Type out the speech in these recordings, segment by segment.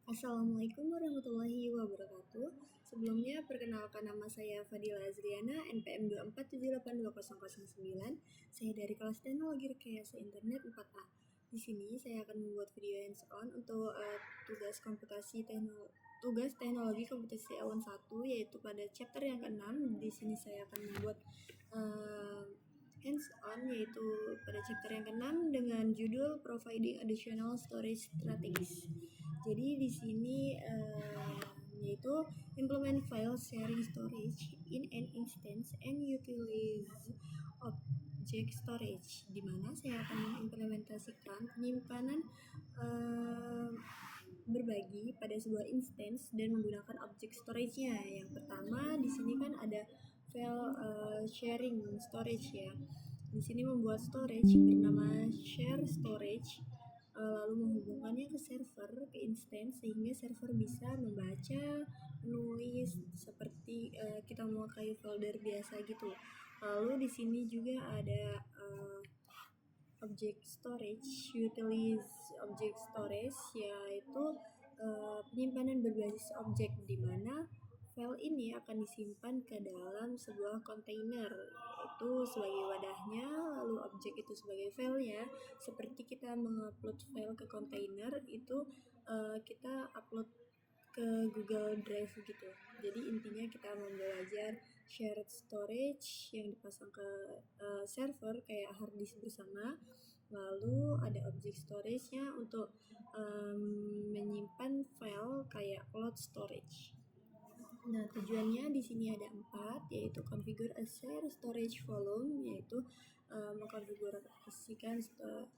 Assalamualaikum warahmatullahi wabarakatuh. Sebelumnya, perkenalkan nama saya Fadila Azriana, NPM 247828009. Saya dari kelas Teknologi Rekayasa Internet 4A. Di sini saya akan membuat video hands-on untuk tugas teknologi komputasi awan 1, yaitu pada chapter yang ke-6. Di sini saya akan membuat hands-on, yaitu pada chapter yang ke-6 dengan judul Providing Additional Storage Strategies. Jadi di sini yaitu implement file sharing storage in an instance and utilize object storage, di mana saya akan mengimplementasikan penyimpanan berbagi pada sebuah instance dan menggunakan object storage-nya. Yang pertama di sini kan ada file sharing storage ya. Di sini membuat storage bernama share storage, lalu menghubungkannya ke server, ke instance, sehingga server bisa membaca, menulis seperti kita memakai folder biasa gitu. Lalu di sini juga ada object storage, utilize object storage, yaitu penyimpanan berbasis objek, di mana file ini akan disimpan ke dalam sebuah kontainer, itu sebagai wadahnya, lalu objek itu sebagai filenya. Seperti kita mengupload file ke kontainer, itu kita upload ke Google Drive gitu. Jadi intinya kita mau belajar shared storage yang dipasang ke server kayak hard disk bersama. Lalu ada object storage-nya untuk menyimpan file kayak cloud storage. Nah, tujuannya di sini ada 4, yaitu configure a shared storage volume, yaitu mengkonfigurasikan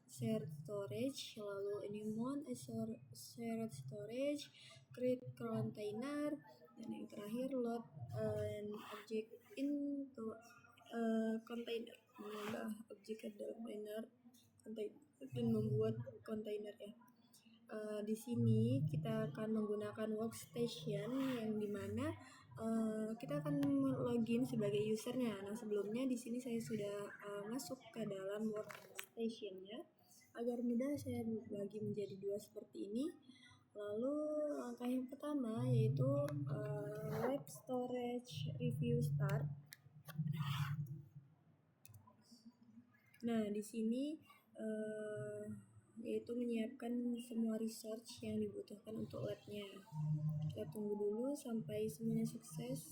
shared storage, lalu mount a shared storage, create container, dan yang terakhir load an object into container, menambah objek ke dalam container dan membuat kontainer ya. Di sini kita akan menggunakan workstation yang dimana kita akan login sebagai usernya. Nah, sebelumnya di sini saya sudah masuk ke dalam workstationnya. Agar mudah saya bagi menjadi 2 seperti ini. Lalu langkah yang pertama yaitu web storage review start. Nah, di sini yaitu menyiapkan semua research yang dibutuhkan untuk labnya. Kita tunggu dulu sampai semuanya sukses.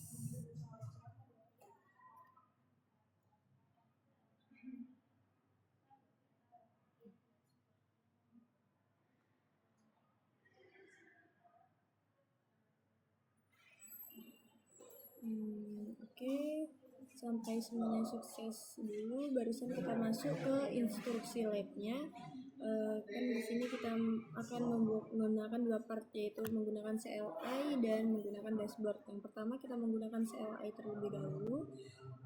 Oke, sampai semuanya sukses dulu, barusan kita masuk ke instruksi labnya. Kan di sini kita akan menggunakan 2 part, yaitu menggunakan CLI dan menggunakan dashboard. Yang pertama kita menggunakan CLI terlebih dahulu,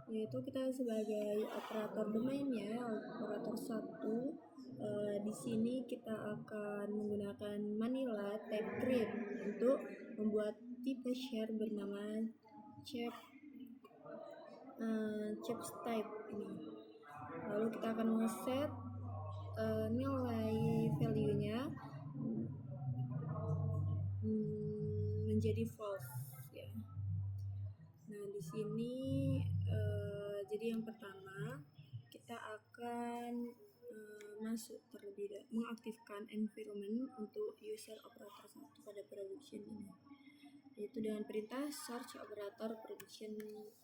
yaitu kita sebagai operator domain ya, operator 1. Di sini kita akan menggunakan Manila type create untuk membuat tipe share bernama chap's type ini. Lalu kita akan men-set nilai value-nya menjadi false ya. Nah, di sini jadi yang pertama kita akan mengaktifkan environment untuk user operator 1 pada production ini, yaitu dengan perintah search operator production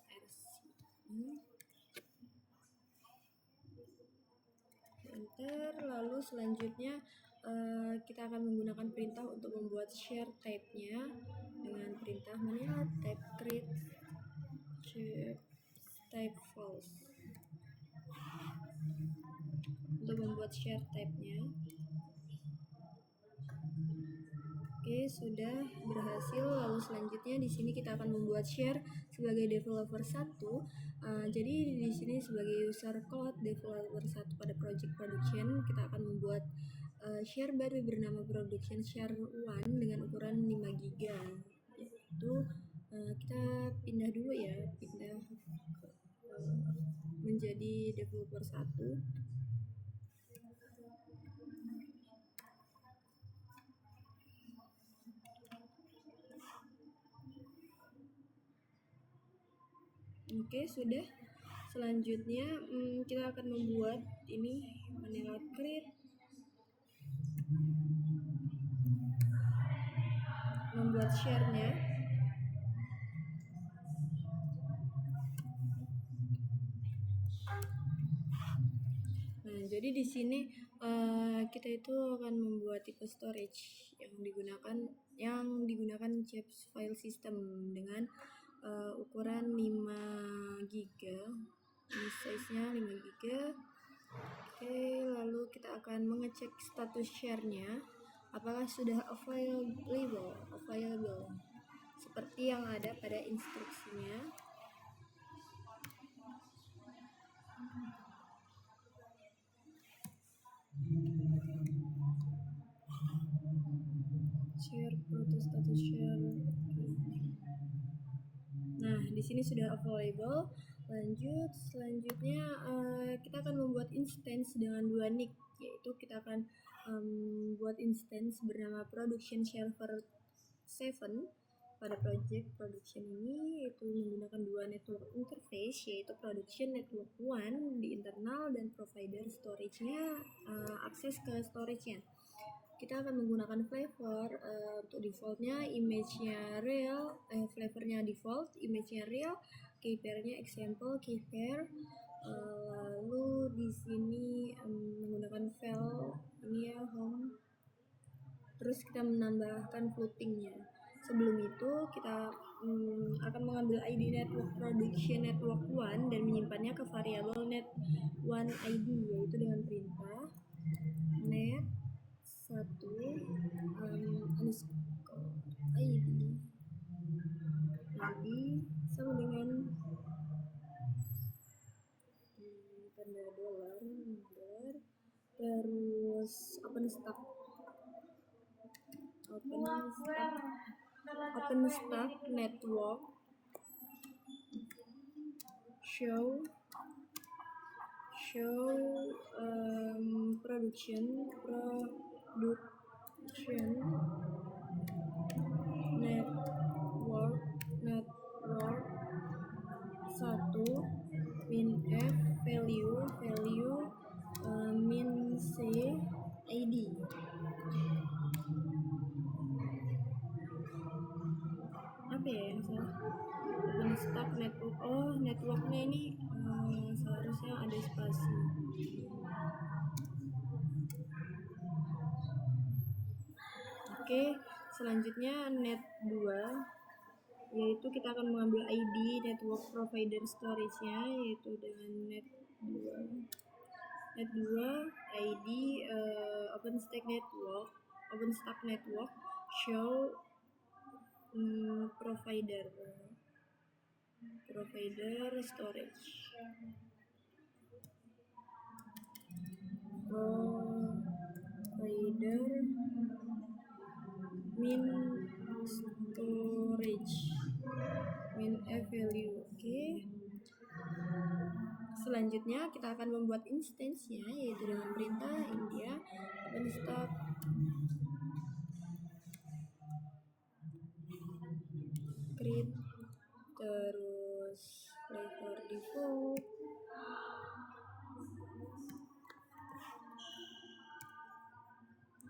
rc. Enter. Lalu selanjutnya kita akan menggunakan perintah untuk membuat share type-nya dengan perintah Manila type create type false untuk membuat share type-nya. Oke, sudah berhasil. Lalu selanjutnya di sini kita akan membuat share sebagai developer 1. Jadi di sini sebagai user cloud developer 1 pada project production, kita akan membuat share baru bernama production share 1 dengan ukuran 5 GB. Yaitu kita pindah dulu ya, menjadi developer 1. Oke, sudah. Selanjutnya kita akan membuat ini vanilla create, membuat share-nya. Nah, jadi di sini kita itu akan membuat tipe storage yang digunakan Chaps file system dengan ukuran 5 GB. Ini size-nya 5 GB. Oke, lalu kita akan mengecek status share-nya apakah sudah available seperti yang ada pada instruksinya. Share proto status share. Nah, di sini sudah available. Lanjut, selanjutnya kita akan membuat instance dengan 2 nick, yaitu kita akan buat instance bernama production server 7 pada project production ini, yaitu menggunakan 2 network interface, yaitu production network 1 di internal dan provider storage-nya akses ke storage-nya. Kita akan menggunakan flavor untuk defaultnya image-nya real, flavornya default, image-nya real, keypair-nya example keypair. Lalu di sini menggunakan file ini ya home. Terus kita menambahkan floating-nya. Sebelum itu kita akan mengambil ID network production network 1 dan menyimpannya ke variabel net1 ID, yaitu dengan perintah net 1 underscore ID sama dengan tanda dolar, terus open stack network show production network 1 min f value min c id. Apa ya yang salah? Open stack network. Oh, networknya ini seharusnya ada spasi. Oke, selanjutnya net 2, yaitu kita akan mengambil ID network provider storage-nya, yaitu dengan net 2 ID OpenStack network show provider storage provider min storage min f value. Oke. Selanjutnya kita akan membuat instance-nya, yaitu dengan perintah india openstack create, terus flavor default,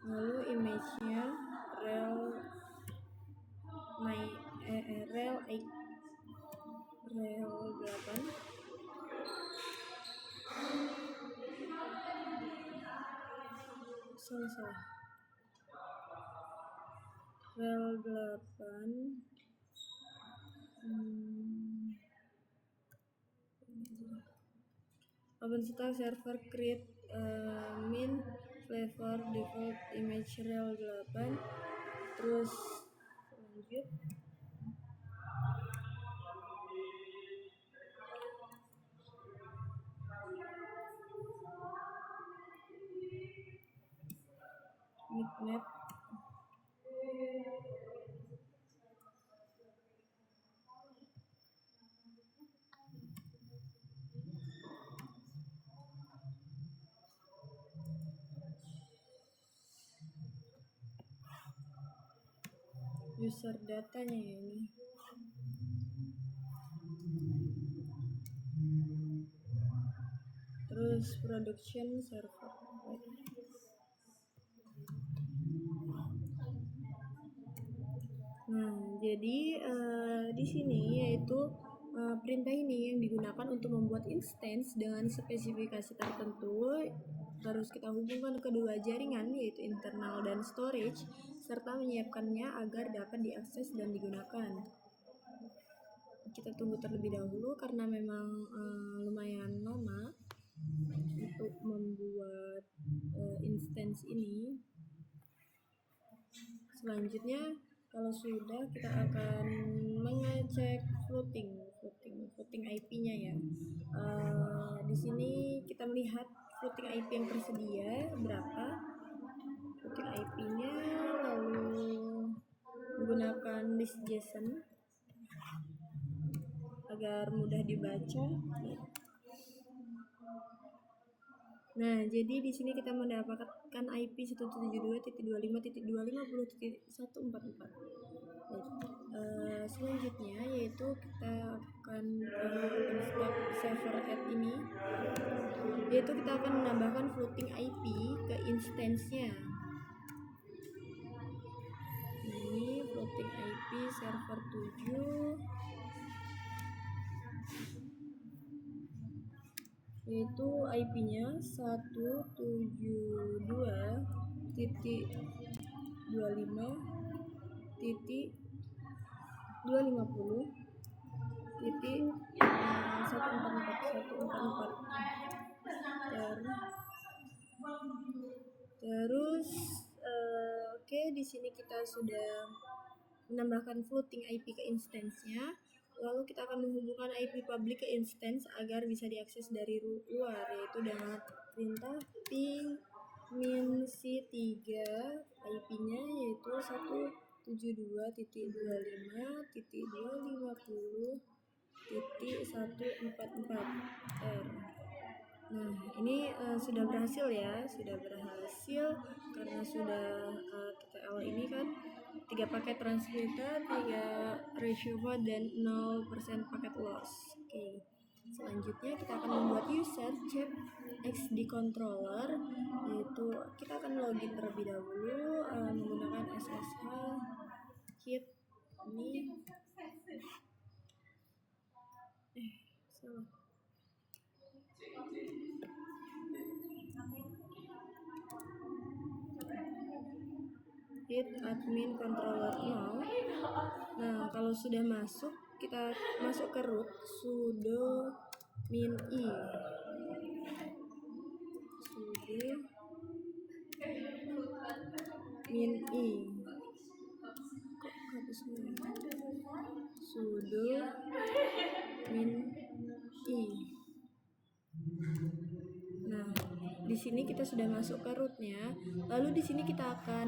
lalu image-nya rel 8, salah rel 8 OpenStack server create min flavor default image rel 8, terus lanjut map user datanya ya ini. terus production server. Nah, jadi di sini yaitu perintah ini yang digunakan untuk membuat instance dengan spesifikasi tertentu. Terus kita hubungkan kedua jaringan yaitu internal dan storage serta menyiapkannya agar dapat diakses dan digunakan. Kita tunggu terlebih dahulu karena memang lumayan lama untuk membuat instance ini. Selanjutnya kalau sudah kita akan mengecek floating IP-nya ya. Di sini kita melihat floating IP yang tersedia berapa floating IP-nya, lalu menggunakan list JSON agar mudah dibaca. Nah, jadi di sini kita mendapatkan IP 172.25.250.144. Selanjutnya yaitu kita akan install server add ini, yaitu kita akan menambahkan floating IP ke instance-nya. Ini floating IP server 7, yaitu IP-nya 172.250.144.144. Terus oke, di sini kita sudah menambahkan floating IP ke instance-nya. Lalu kita akan menghubungkan IP public ke instance agar bisa diakses dari luar, yaitu dengan perintah ping min-c3. IP-nya yaitu 172.250.144R. Nah, ini sudah berhasil ya, karena sudah TTL ini kan 3 paket transmitter, 3 ratio baud, dan 0% paket loss. Oke. Selanjutnya kita akan membuat user check XD controller, yaitu kita akan login terlebih dahulu menggunakan SSH hit ini. Salah. Hit admin controller 0. Nah, kalau sudah masuk, kita masuk ke root sudo min i. Kok hapusnya? Sudo min i. Nah, di sini kita sudah masuk ke rootnya. Lalu di sini kita akan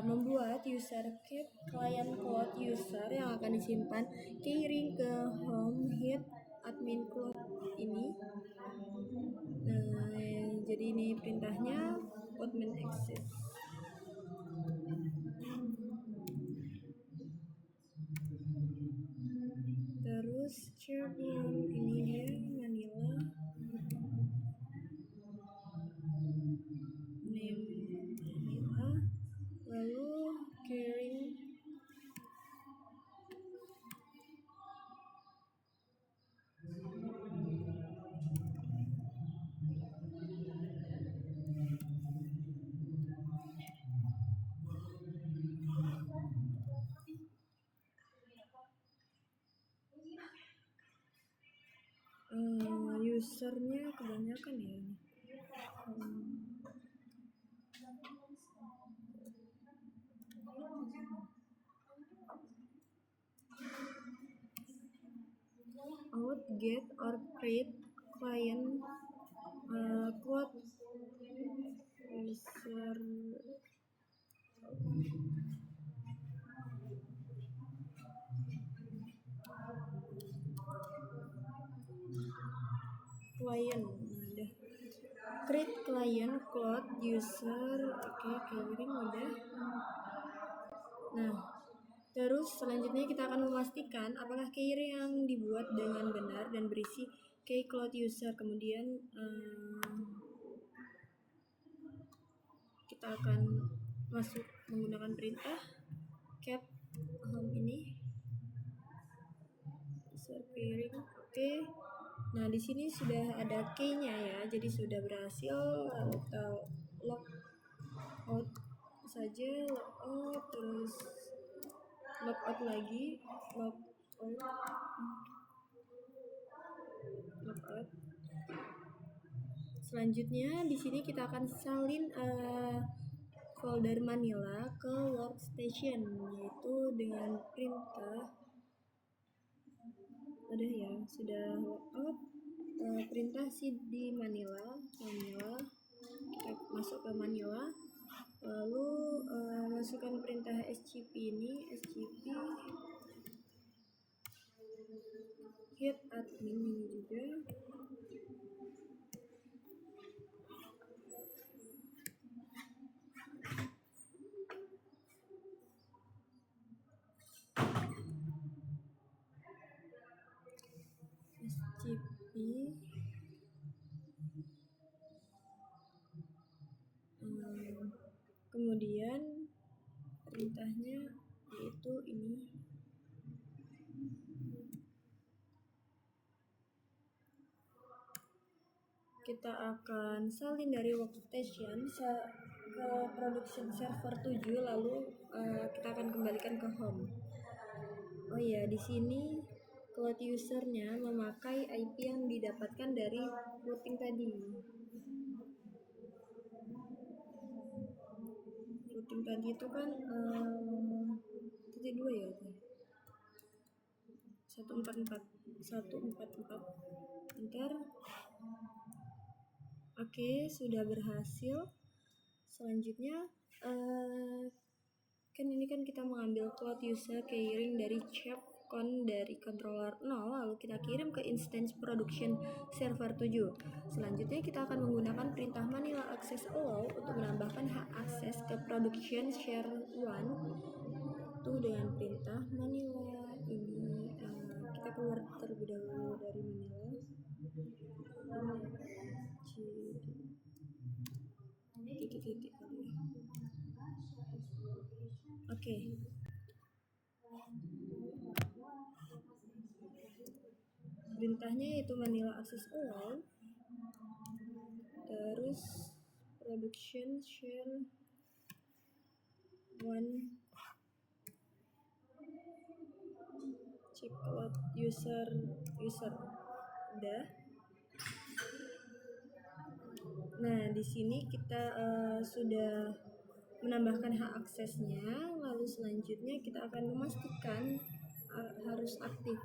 membuat user cap client cloud user yang akan disimpan keyring ke home hit admin cloud ini. Nah, jadi ini perintahnya admin exit. Terus chairman ini dia Manila. Lalu carrying usernya kebanyakan ya ini. Out get or create client cloud user client. Nah, create client cloud user. Oke, keyring udah. Nah, terus selanjutnya kita akan memastikan apakah keyring yang dibuat dengan benar dan berisi keycloud user. Kemudian kita akan masuk menggunakan perintah cat home ini user pairing. Oke. Nah, di sini sudah ada key-nya ya, jadi sudah berhasil. Lalu kita log out saja, log out, terus log out lagi, log out. Selanjutnya di sini kita akan salin folder Manila ke workstation, yaitu dengan perintah udah ya, sudah log out, perintah cd Manila, kita masuk ke Manila, lalu masukkan perintah scp ini, scp hit admin ini juga. scp kemudian perintahnya yaitu ini, kita akan salin dari workstation ke production server 7, lalu kita akan kembalikan ke home. Oh iya, di sini cloud usernya memakai IP yang didapatkan dari routing tadi. Routing tadi itu kan 2 ya, 144 enter. Oke, sudah berhasil. Selanjutnya kan ini kan kita mengambil cloud user keyring dari chapcon dari controller 0, lalu kita kirim ke instance production server 7. Selanjutnya kita akan menggunakan perintah Manila access allow untuk menambahkan hak akses ke production share 1 itu dengan perintah Manila ini. Kita keluar terlebih dahulu dari Manila. Titik-titik kali ya. Oke. Perintahnya yaitu Manila access allow, terus production share 1 check cloud user udah. Nah, di sini kita sudah menambahkan hak aksesnya, lalu selanjutnya kita akan memastikan harus aktif.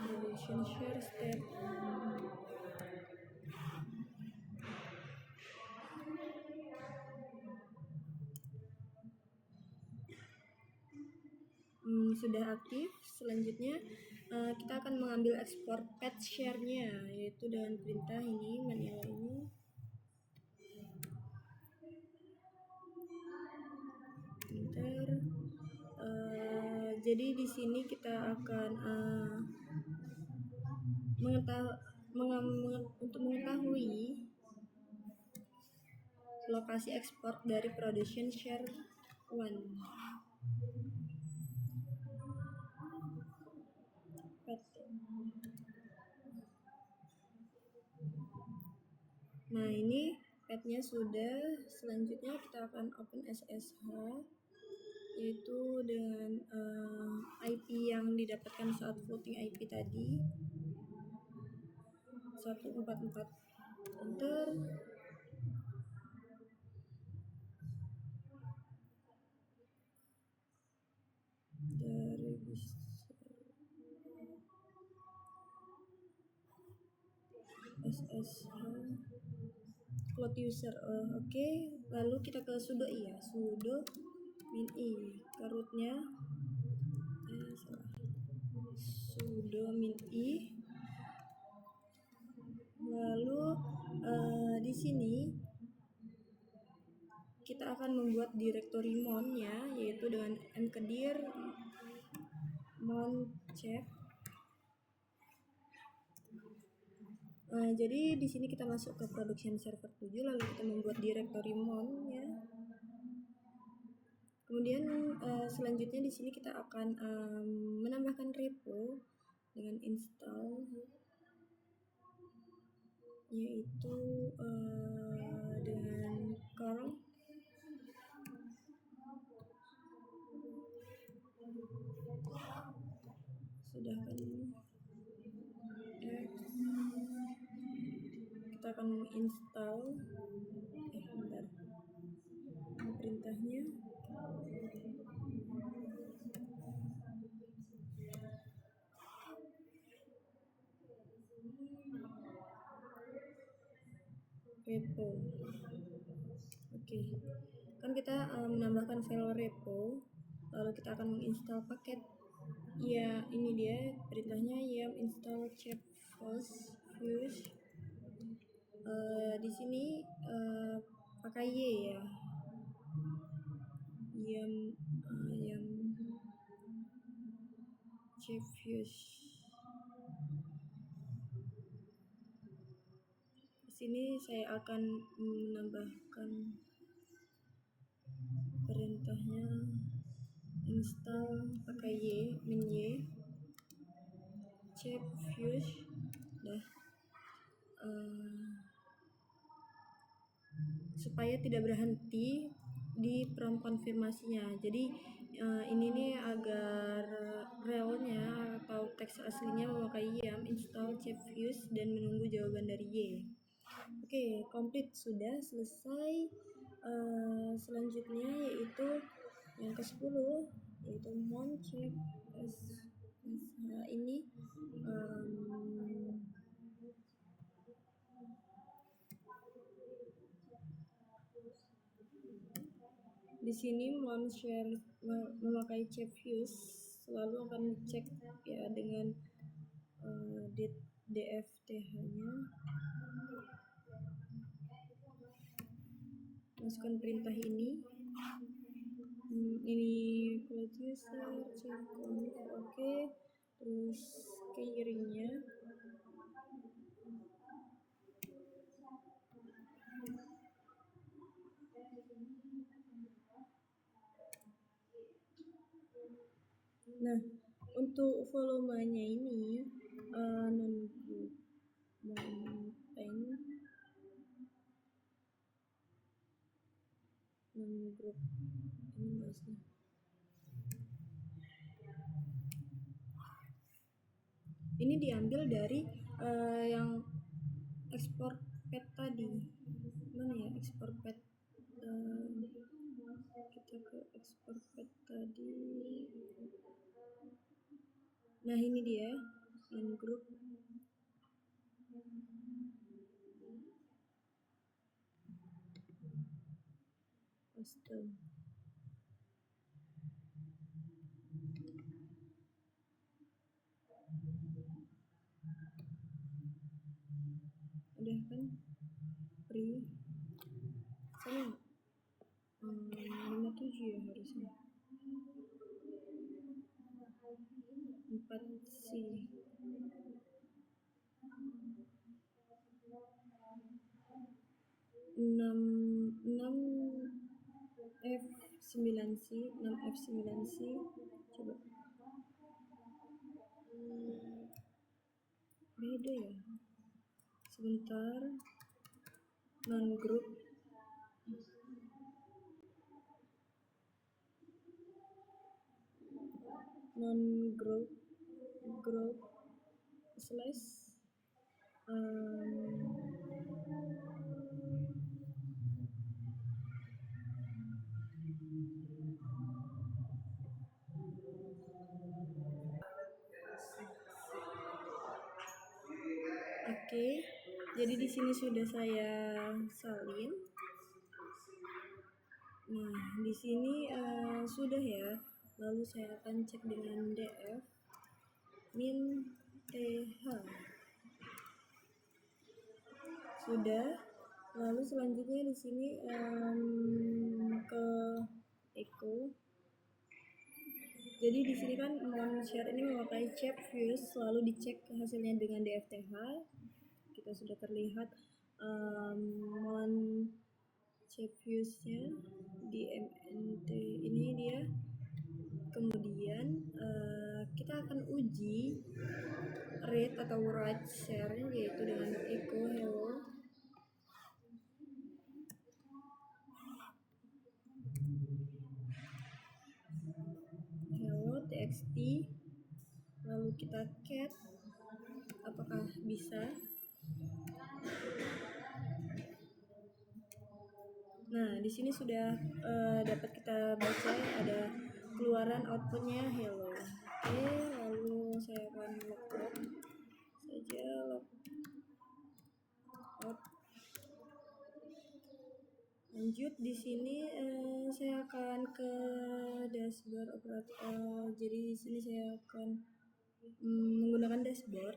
Production share step. Sudah aktif. Selanjutnya kita akan mengambil ekspor pet share-nya, yaitu dengan perintah ini Manila ini. Enter. Jadi di sini kita akan untuk mengetahui lokasi ekspor dari production share 1. Nah, ini petnya sudah. Selanjutnya kita akan open SSH, yaitu dengan IP yang didapatkan saat voting IP tadi 144 enter. Dari SSH cloud user. Oke. Lalu kita ke sudo sudo min i ke rootnya sudo min i. Lalu di sini kita akan membuat directory mon ya, yaitu dengan mkdir mon check. Jadi di sini kita masuk ke production server 7, lalu kita membuat directory mon ya. Kemudian selanjutnya di sini kita akan menambahkan repo dengan install, yaitu dengan curl sudah kan ini kita akan menginstal bentar, perintahnya repo. Oke, kan kita menambahkan file repo, lalu kita akan menginstal paket. Ya, ini dia perintahnya yum install chef-fuse. Di sini pakai y ya, yum chef-fuse. Di sini saya akan menambahkan perintahnya install pakai min y chef-fuse. Supaya tidak berhenti di prompt konfirmasinya. Jadi ini nih agar relnya atau teks aslinya memakai yum install chef-fuse dan menunggu jawaban dari y. Oke, complete, sudah selesai. Selanjutnya yaitu yang ke-10, yaitu mon check ini di sini mon share memakai chef-fuse selalu akan cek ya dengan dfth-nya. Masukkan perintah ini producer check oke, terus keyringnya nah untuk volumenya ini non-group ini bahasnya. Ini diambil dari yang ekspor pet tadi. Mana ya ekspor pet? Kita ke ekspor pet tadi. Nah ini dia non-group. Custom. Udah kan? Free. Saya 57 ya harusnya. 4C. 6F9C coba beda ya, sebentar. Non-group group slash Oke, jadi di sini sudah saya salin. Nah, di sini sudah ya. Lalu saya akan cek dengan df min th. Sudah. Lalu selanjutnya di sini ke echo. Jadi di sini kan share ini memakai chat views, lalu dicek hasilnya dengan DFTH. Kita sudah terlihat mon chat viewsnya di MNT ini dia. Kemudian kita akan uji read atau write share yaitu dengan echo hello. Hello txt, lalu kita cat, apakah bisa? Nah, di sini sudah dapat kita baca ada keluaran outputnya hello. Oke, lalu saya akan logout saja, logout. Lanjut di sini saya akan ke dashboard operator. Jadi di sini saya akan menggunakan dashboard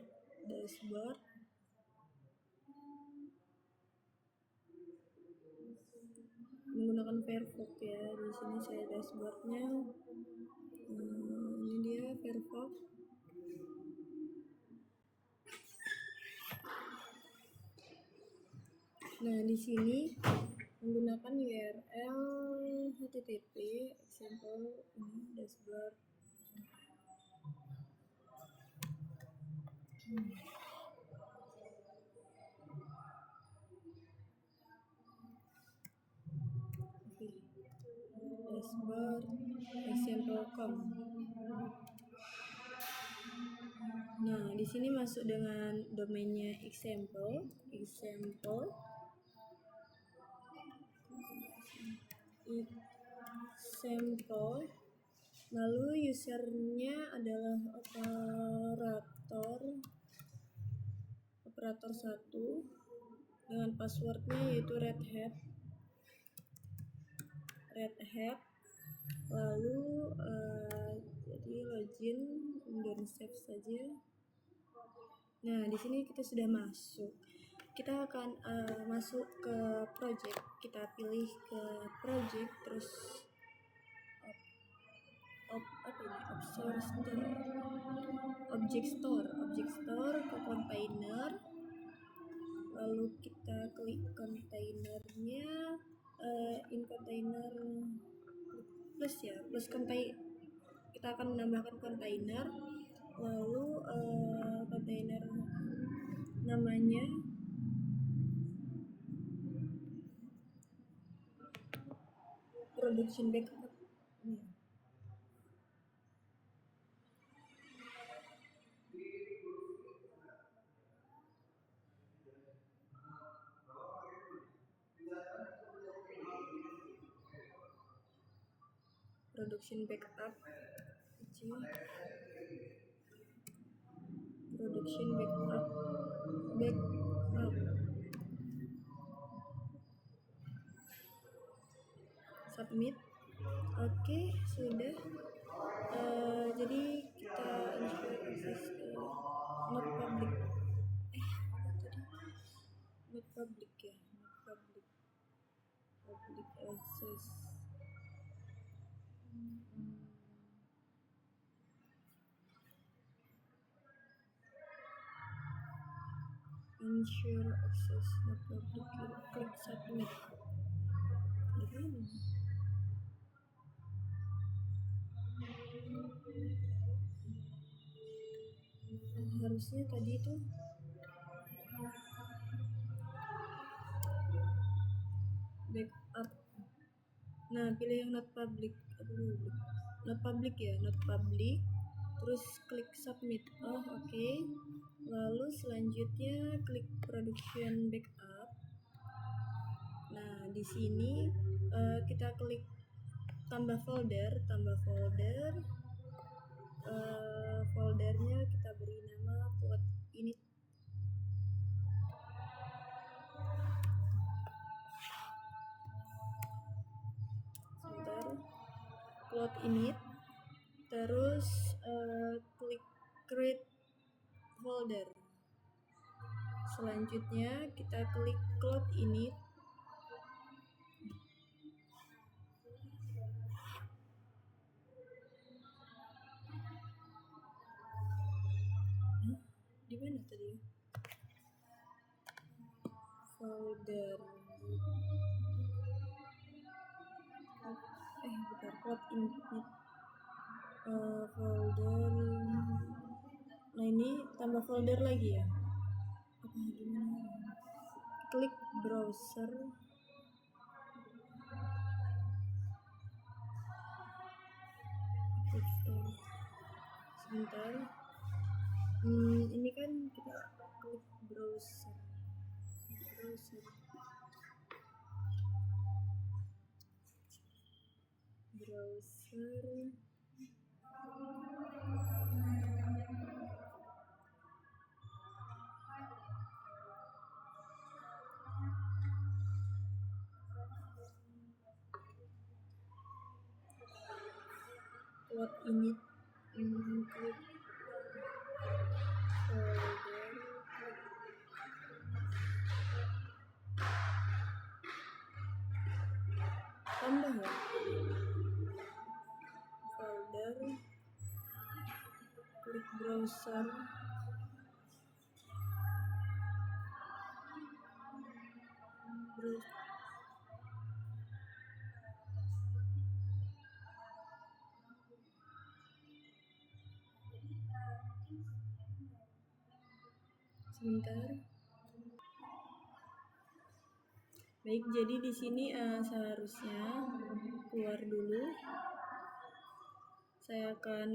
menggunakan Firefox ya. Di sini saya dashboardnya ini dia Firefox. Nah, di sini menggunakan URL http example ini dashboard. Dashboard example.com. Nah, di sini masuk dengan domainnya example. Lalu usernya adalah operator 1 dengan passwordnya yaitu red hat. Lalu jadi login dan save saja. Nah, di sini kita sudah masuk. Kita akan masuk ke project. Kita pilih ke project, terus object store ke container. Lalu kita klik kontainernya, in container plus container. Kita akan menambahkan kontainer. Lalu kontainer namanya production backup. Production backup. Submit. Oke, sudah. Jadi kita ensure access not public. Not public ya, public access. Ensure access not public. Klik submit. Harusnya tadi itu backup. Nah, pilih yang not public. Not public ya, not public. Terus klik submit. Oke. Lalu selanjutnya klik production backup. Nah, di sini kita klik tambah folder. Foldernya kita beri nama plot init. Plot init. Terus klik create folder. Selanjutnya kita klik cloud init. di mana tadi? Folder. Bentar, cloud init. Folder. Nah ini tambah folder lagi ya? Apa gimana? Klik browser. Sebentar. Ini kan kita klik browser. Cloud init. Klik folder. Tambah ya? Folder. Klik browser. Sebentar. Baik, jadi di sini seharusnya keluar dulu. Saya akan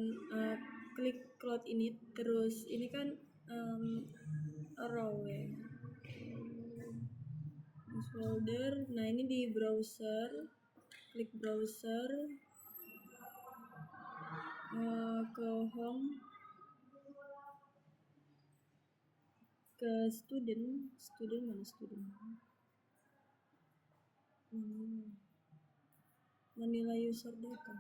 klik cloud init, terus ini kan raw ya. Folder. Nah ini di browser, klik browser, ke home, ke student mana student? Manila user data.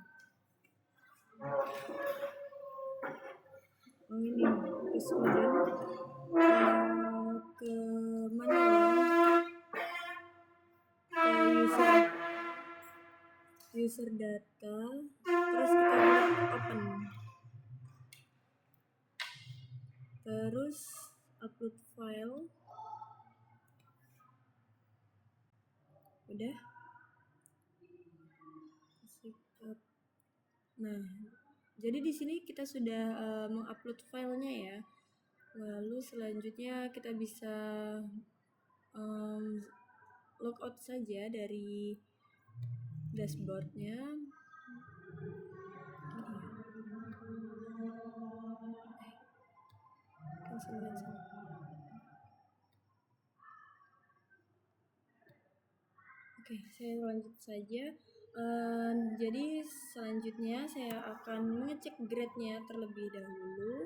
Oh ini ke student, ke Manila, ke user data, terus kita open, terus upload file. Udah. Nah, jadi di sini kita sudah mengupload filenya ya. Lalu selanjutnya kita bisa logout saja dari dashboardnya. Oke, saya lanjut saja. Jadi selanjutnya saya akan mengecek grade-nya terlebih dahulu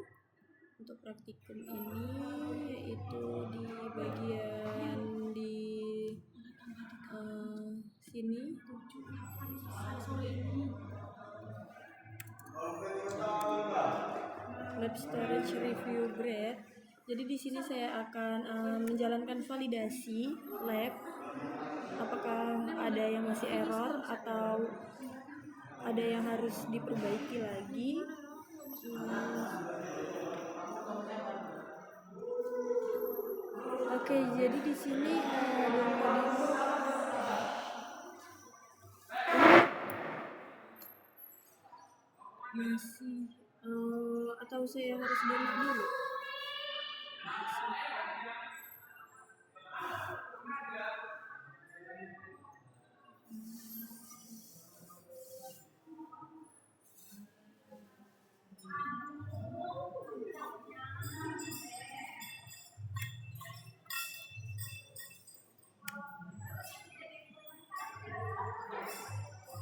untuk praktikum ini, yaitu di bagian di sini. Lab storage review grade. Jadi di sini saya akan menjalankan validasi lab. Apakah ada yang masih error atau ada yang harus diperbaiki lagi. Oke, jadi di sini masih atau saya harus download dulu.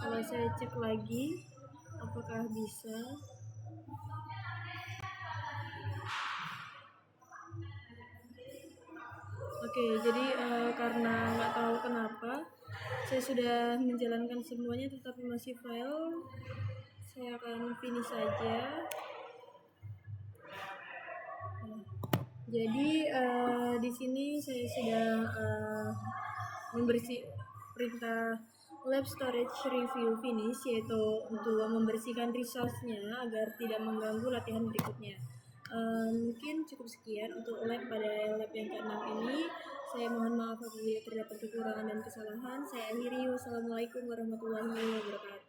Kalau saya cek lagi apakah bisa. Oke, jadi karena nggak tahu kenapa saya sudah menjalankan semuanya tetapi masih file, saya akan finish saja. Jadi di sini saya sudah perintah lab storage review finish, yaitu untuk membersihkan resource-nya agar tidak mengganggu latihan berikutnya. Mungkin cukup sekian untuk lab yang keenam ini. Saya mohon maaf apabila terdapat kekurangan dan kesalahan. Saya akhiri. Wassalamualaikum warahmatullahi wabarakatuh.